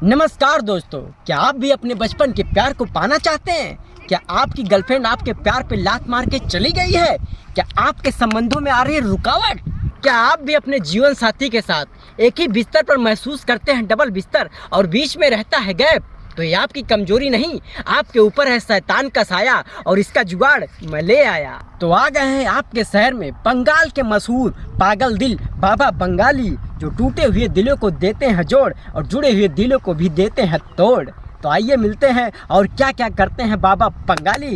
नमस्कार दोस्तों, क्या आप भी अपने बचपन के प्यार को पाना चाहते हैं? क्या आपकी गर्लफ्रेंड आपके प्यार पे लात मार के चली गई है? क्या आपके संबंधों में आ रही है रुकावट? क्या आप भी अपने जीवन साथी के साथ एक ही बिस्तर पर महसूस करते हैं डबल बिस्तर और बीच में रहता है गैप? तो ये आपकी कमजोरी नहीं, आपके ऊपर है शैतान का साया और इसका जुगाड़ मैं ले आया। तो आ गए हैं आपके शहर में बंगाल के मशहूर पागल दिल बाबा बंगाली, जो टूटे हुए दिलों को देते हैं जोड़ और जुड़े हुए दिलों को भी देते हैं तोड़। तो आइए मिलते हैं और क्या क्या करते हैं बाबा बंगाली।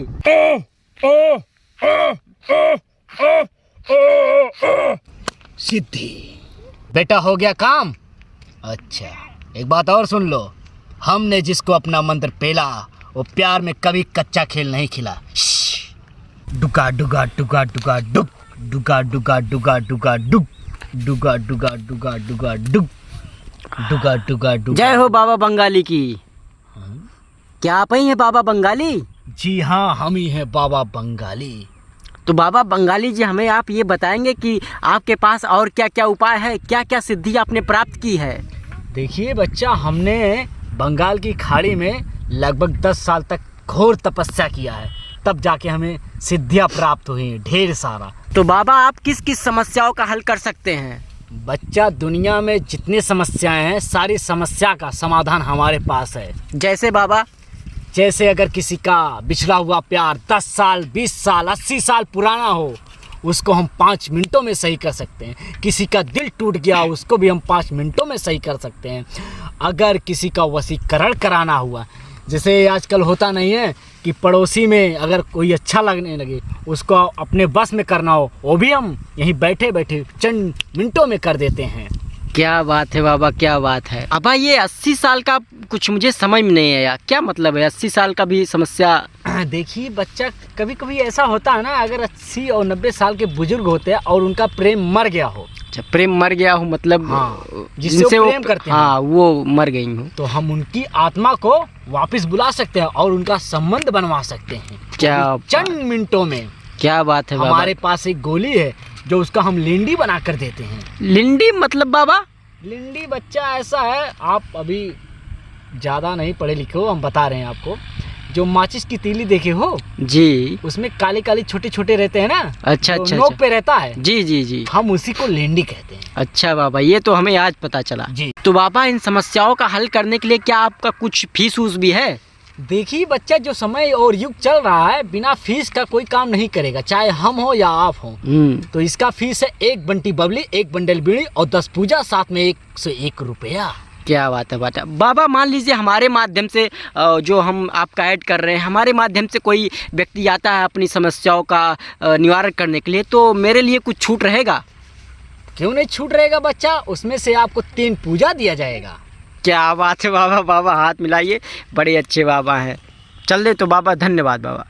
सिद्धि बेटा, हो गया काम? अच्छा, एक बात और सुन लो, हमने जिसको अपना मंत्र पेला वो प्यार में कभी कच्चा खेल नहीं खिला। डुगा डुगा डुगा डुगा डुग, डुगा डुगा डुगा डुगा डुग, डुगा डुगा डुगा डुगा डुग, डुगा डुगा डुगा। जय हो बाबा बंगाली की। क्या आप ही हैं बाबा बंगाली? जी हाँ, हम ही हैं बाबा बंगाली। तो बाबा बंगाली जी, हमें आप ये बताएंगे कि आपके पास और क्या क्या उपाय है, क्या क्या सिद्धि आपने प्राप्त की है? देखिए बच्चा, हमने बंगाल की खाड़ी में लगभग 10 साल तक घोर तपस्या किया है, तब जाके हमें सिद्धियां प्राप्त हुई हैं ढेर सारा। तो बाबा आप किस किस समस्याओं का हल कर सकते हैं? बच्चा, दुनिया में जितनी समस्याएं हैं सारी समस्या का समाधान हमारे पास है। जैसे बाबा? जैसे अगर किसी का बिछड़ा हुआ प्यार 10 साल 20 साल 80 साल पुराना हो, उसको हम 5 मिनटों में सही कर सकते हैं। किसी का दिल टूट गया, उसको भी हम 5 मिनटों में सही कर सकते हैं। अगर किसी का वशीकरण कराना हुआ, जैसे आजकल होता नहीं है कि पड़ोसी में अगर कोई अच्छा लगने लगे, उसको अपने बस में करना हो, वो भी हम यहीं बैठे बैठे चंद मिनटों में कर देते हैं। क्या बात है बाबा, क्या बात है। अब ये 80 साल का कुछ मुझे समझ में नहीं आया, क्या मतलब है 80 साल का भी समस्या? देखिए बच्चा, कभी कभी ऐसा होता है ना, अगर 80 और 90 साल के बुजुर्ग होते हैं और उनका प्रेम मर गया हो। अच्छा, प्रेम मर गया हो मतलब? हाँ, जिससे वो प्रेम करते हैं। हाँ, वो मर गई हो तो हम उनकी आत्मा को वापस बुला सकते हैं और उनका संबंध बनवा सकते हैं क्या चंद मिनटों में। क्या बात है बाबा। हमारे पास एक गोली है जो उसका हम लिंडी बना कर देते हैं। लिंडी मतलब बाबा? लिंडी बच्चा ऐसा है, आप अभी ज़्यादा नहीं पढ़े लिखे हो, हम बता रहे हैं आपको। जो माचिस की तीली देखे हो जी, उसमें काले काले छोटे छोटे रहते हैं ना। अच्छा अच्छा, नोक पे रहता है। जी जी जी, हम उसी को लिंडी कहते हैं। अच्छा बाबा, ये तो हमें आज पता चला जी। तो बाबा, इन समस्याओं का हल करने के लिए क्या आपका कुछ फीस उस भी है? देखिए बच्चा, जो समय और युग चल रहा है, बिना फीस का कोई काम नहीं करेगा, चाहे हम हो या आप हो। तो इसका फीस है 1 बंटी बबली, 1 बंडल बीड़ी और 10 पूजा, साथ में 101 रुपया। क्या बात है बाबा। बाबा मान लीजिए हमारे माध्यम से जो हम आपका ऐड कर रहे हैं, हमारे माध्यम से कोई व्यक्ति आता है अपनी समस्याओं का निवारण करने के लिए, तो मेरे लिए कुछ छूट रहेगा? क्यों नहीं छूट रहेगा बच्चा, उसमें से आपको 3 पूजा दिया जाएगा। क्या बात है बाबा। बाबा हाथ मिलाइए, बड़े अच्छे बाबा हैं। चल दे तो बाबा, धन्यवाद बाबा।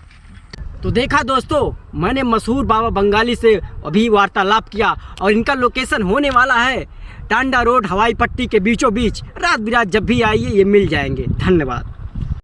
तो देखा दोस्तों, मैंने मशहूर बाबा बंगाली से अभी वार्तालाप किया और इनका लोकेशन होने वाला है टांडा रोड, हवाई पट्टी के बीचों बीच। रात बिरात जब भी आइए ये मिल जाएंगे। धन्यवाद।